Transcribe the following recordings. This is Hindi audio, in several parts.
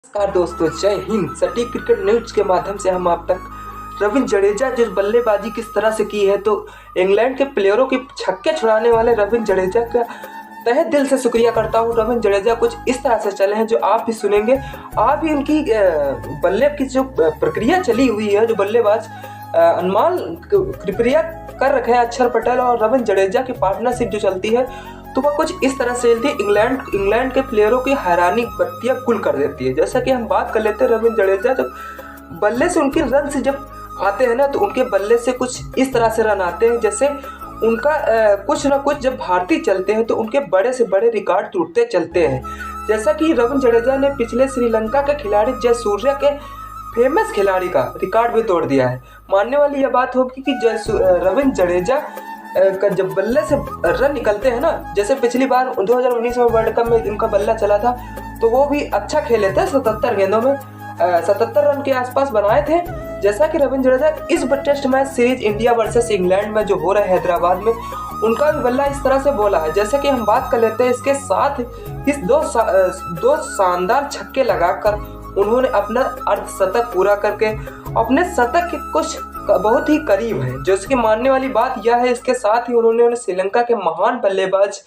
नमस्कार दोस्तों, जय हिंद। सटीक क्रिकेट न्यूज के माध्यम से हम आप तक रविंद्र जडेजा जिस बल्लेबाजी किस तरह से की है, तो इंग्लैंड के प्लेयरों के छक्के छुड़ाने वाले रविंद्र जडेजा का तहे दिल से शुक्रिया करता हूं। रविंद्र जडेजा कुछ इस तरह से चले हैं जो आप भी सुनेंगे। आप भी इनकी बल्ले की जो प्रक्रिया चली हुई है, जो बल्लेबाज अनुमान कृपया कर रखे हैं अक्षर पटेल और रविंद्र जडेजा की पार्टनरशिप जो चलती है, तो वह कुछ इस तरह से चलती है। इंग्लैंड के प्लेयरों की हैरानी बत्तियां गुल कर देती है। जैसा कि हम बात कर लेते हैं, रविंद्र जडेजा जब बल्ले से उनकी रन से जब आते हैं ना, तो उनके बल्ले से कुछ इस तरह से रन आते हैं जैसे उनका कुछ ना कुछ जब भारतीय चलते हैं तो उनके बड़े से बड़े रिकॉर्ड टूटते चलते हैं। जैसा कि रविंद्र जडेजा ने पिछले श्रीलंका के खिलाड़ी जयसूर्या के फेमस खिलाड़ी का रिकॉर्ड भी तोड़ दिया है। मानने वाली यह बात होगी कि रविंद्र जडेजा का जब बल्ले से रन निकलते हैं ना, जैसे पिछली बार 2019 में वर्ल्ड कप में इनका बल्ला चला था, तो वो भी अच्छा खेले थे। 77 गेंदों में 77 रन के आसपास बनाए थे। जैसा कि रविंद्र जडेजा इस test match series India versus England में जो हो रहा है हैदराबाद में, उनका भी बल्ला इस तरह से बोला है। जैसे कि हम बात कर लेते हैं, इसके साथ इस दो शानदार छक्के लगाकर उन्होंने अपना अर्धशतक पूरा करके अपने शतक के कुछ बहुत ही करीब है। जो इसकी मानने वाली बात यह है, इसके साथ ही उन्होंने श्रीलंका के महान बल्लेबाज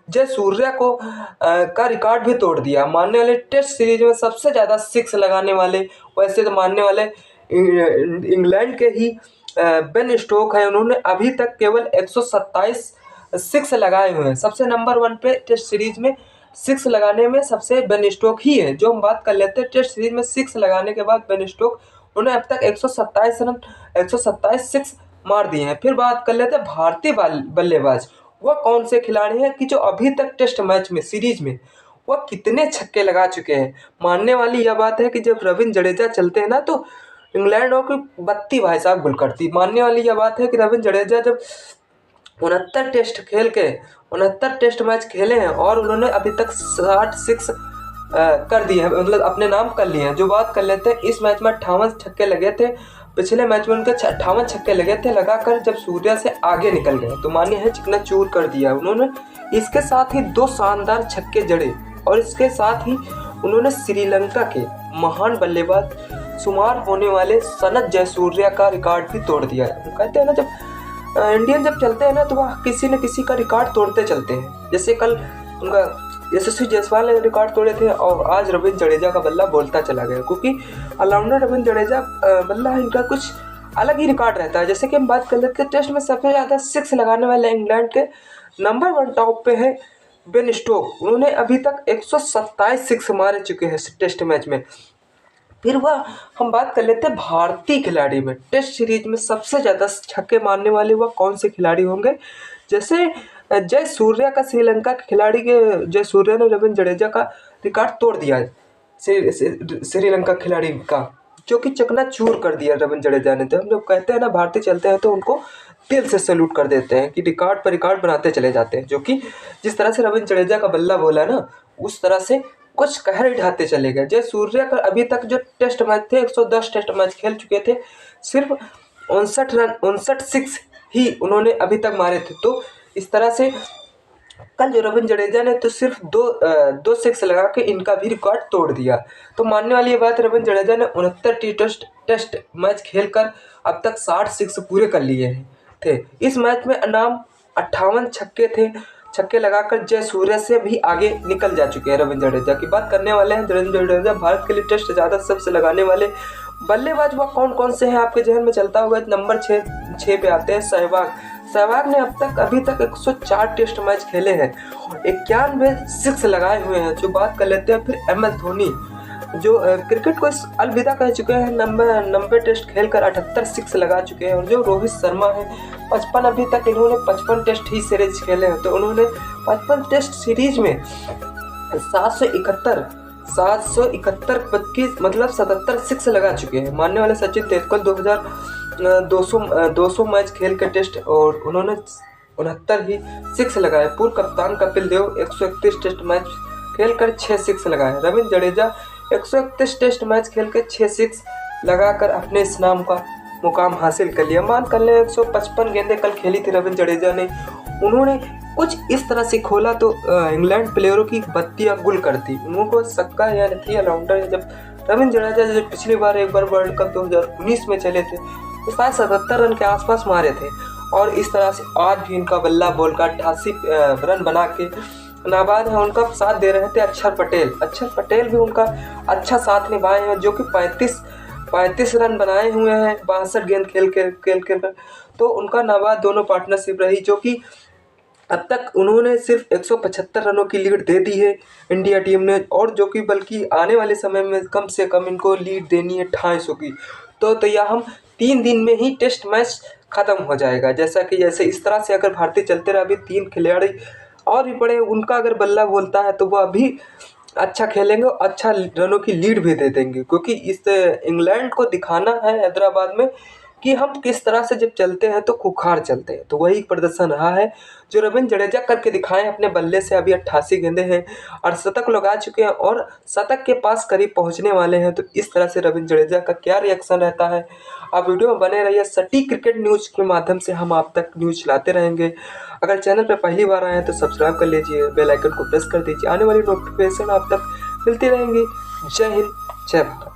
जयसूर्या को का रिकॉर्ड भी तोड़ दिया। मानने वाले टेस्ट सीरीज में सबसे ज़्यादा सिक्स लगाने वाले, वैसे तो मानने वाले इंग्लैंड के ही बेन स्टोक है। उन्होंने अभी तक केवल 127 सिक्स लगाए हुए हैं। सबसे नंबर 1 पे टेस्ट सीरीज में सिक्स लगाने में सबसे बेन स्टोक ही है। जो हम बात कर लेते हैं, टेस्ट सीरीज में सिक्स लगाने के बाद बेन स्टोक उन्हें अब तक 127 सिक्स मार दिए हैं। फिर बात कर लेते हैं भारतीय बल्लेबाज, वह कौन से खिलाड़ी हैं कि जो अभी तक टेस्ट मैच में सीरीज में वह कितने छक्के लगा चुके हैं। मानने वाली यह बात है कि जब रविंद्र जडेजा चलते हैं ना, तो इंग्लैंड की बत्ती भाई साहब गुल करती। मानने वाली यह बात है कि रविंद्र जडेजा जब 69 टेस्ट मैच खेले हैं और उन्होंने अभी तक 66 कर दिए हैं, मतलब अपने नाम कर लिए हैं। जो बात कर लेते हैं, इस मैच में 58 छक्के लगे थे। पिछले मैच में उनके 58 छक्के लगे थे लगाकर जब सूर्या से आगे निकल गए, तो मानिए है चिकना चूर कर दिया उन्होंने। इसके साथ ही 2 शानदार छक्के जड़े और इसके साथ ही उन्होंने श्रीलंका के महान बल्लेबाज शुमार होने वाले सनत जयसूर्या का रिकॉर्ड भी तोड़ दिया है। कहते हैं ना, जब इंडियन जब चलते हैं ना, तो वह किसी न किसी का रिकॉर्ड तोड़ते चलते हैं। जैसे कल उनका यशस्वी जायसवाल ने रिकॉर्ड तोड़े थे और आज रविंद्र जडेजा का बल्ला बोलता चला गया, क्योंकि ऑलराउंडर रविंद्र जडेजा बल्ला इनका कुछ अलग ही रिकॉर्ड रहता है। जैसे कि हम बात कर लेते हैं, टेस्ट में सबसे ज़्यादा सिक्स लगाने वाले इंग्लैंड के नंबर 1 टॉप पे है बेन स्टोक। उन्होंने अभी तक 127 सिक्स मारे चुके हैं टेस्ट मैच में। फिर वह हम बात कर लेते हैं भारतीय खिलाड़ी में, टेस्ट सीरीज में सबसे ज़्यादा छक्के मारने वाले वह कौन से खिलाड़ी होंगे। जैसे जयसूर्या का, श्रीलंका के खिलाड़ी के जयसूर्या ने रविंद्र जडेजा का रिकॉर्ड तोड़ दिया है श्रीलंका खिलाड़ी का, जो कि चकनाचूर कर दिया रविंद्र जडेजा ने। तो हम जब कहते हैं ना भारतीय चलते हैं, तो उनको दिल से सैल्यूट कर देते हैं कि रिकॉर्ड पर रिकॉर्ड बनाते चले जाते हैं। जो कि जिस तरह से रविंद्र जडेजा का बल्ला बोला ना, उस तरह से कुछ कहर ही ढाते चले गए। जयसूर्या का अभी तक जो टेस्ट मैच थे, 110 टेस्ट मैच खेल चुके थे, सिर्फ 59 सिक्स ही उन्होंने अभी तक मारे थे। तो इस तरह से कल जो रविंद्र जडेजा ने तो सिर्फ दो सिक्स लगा के इनका भी रिकॉर्ड तोड़ दिया। तो मानने वाली ये बात, रविंद्र जडेजा ने 69 टेस्ट मैच खेलकर अब तक 60 सिक्स पूरे कर लिए थे। इस मैच में अनाम 58 छक्के लगाकर जयसूर्या से भी आगे निकल जा चुके हैं। रविंद्र जडेजा की बात करने वाले हैं। रविंद्र जडेजा भारत के लिए टेस्ट ज़्यादा सबसे लगाने वाले बल्लेबाज वह कौन से हैं आपके जहन में चलता हुआ। नंबर 6 पे आते हैं सहवाग ने अभी तक 104 टेस्ट मैच खेले हैं, 91 सिक्स लगाए हुए हैं। जो बात कर लेते हैं फिर MS धोनी, जो क्रिकेट को अलविदा कह चुके हैं, 90 टेस्ट खेलकर 78 सिक्स लगा चुके हैं। और जो रोहित शर्मा है 55, अभी तक इन्होंने 55 टेस्ट ही सीरीज खेले हैं, तो उन्होंने 55 टेस्ट सीरीज में 771 की मतलब 77 सिक्स लगा चुके हैं। मानने वाले सचिन तेंदुलकर 200 मैच खेल के टेस्ट और उन्होंने 69 ही सिक्स लगाए। पूर्व कप्तान कपिल देव 131 टेस्ट मैच खेलकर 6 सिक्स लगाए। रविंद्र जडेजा 131 टेस्ट मैच खेल के 6 सिक्स लगाकर अपने इस नाम का मुकाम हासिल कर लिया। मान कर ले 155 गेंदें कल खेली थी रविंद्र जडेजा ने, उन्होंने कुछ इस तरह से खोला तो इंग्लैंड प्लेयरों की बत्तियां गुल करती। उनको सक्का या थी ऑलराउंडर जब रविंद्र जडेजा जो पिछली बार एक बार वर्ल्ड कप 2019 में चले थे तो शायद 77 रन के आसपास मारे थे, और इस तरह से आज भी उनका बल्ला बोल का 88 रन बना के नाबाद है उनका साथ दे रहे थे अक्षर पटेल भी उनका अच्छा साथ निभाए हैं, जो कि 35 रन बनाए हुए हैं 62 गेंद खेल कर। तो उनका नाबाद दोनों पार्टनरशिप रही, जो कि अब तक उन्होंने सिर्फ 175 रनों की लीड दे दी है इंडिया टीम ने, और जो कि बल्कि आने वाले समय में कम से कम इनको लीड देनी है 250 की। तो यह हम 3 दिन में ही टेस्ट मैच ख़त्म हो जाएगा। जैसे इस तरह से अगर भारतीय चलते रहे, अभी 3 खिलाड़ी और भी पड़े, उनका अगर बल्ला बोलता है तो वह अभी अच्छा खेलेंगे और अच्छा रनों की लीड भी दे देंगे, क्योंकि इस इंग्लैंड को दिखाना है हैदराबाद में कि हम किस तरह से जब चलते हैं तो खुखार चलते हैं। तो वही प्रदर्शन रहा है जो रविंद्र जडेजा करके दिखाए अपने बल्ले से। अभी 88 गेंदें हैं और शतक लोग आ चुके हैं और शतक के पास करीब पहुंचने वाले हैं। तो इस तरह से रविंद्र जडेजा का क्या रिएक्शन रहता है, आप वीडियो में बने रहिए। सटीक क्रिकेट न्यूज़ के माध्यम से हम आप तक न्यूज़ लाते रहेंगे। अगर चैनल पर पहली बार आए हैं तो सब्सक्राइब कर लीजिए, बेल आइकन को प्रेस कर दीजिए, आने वाली नोटिफिकेशन आप तक मिलती रहेंगी। जय हिंद, जय भारत।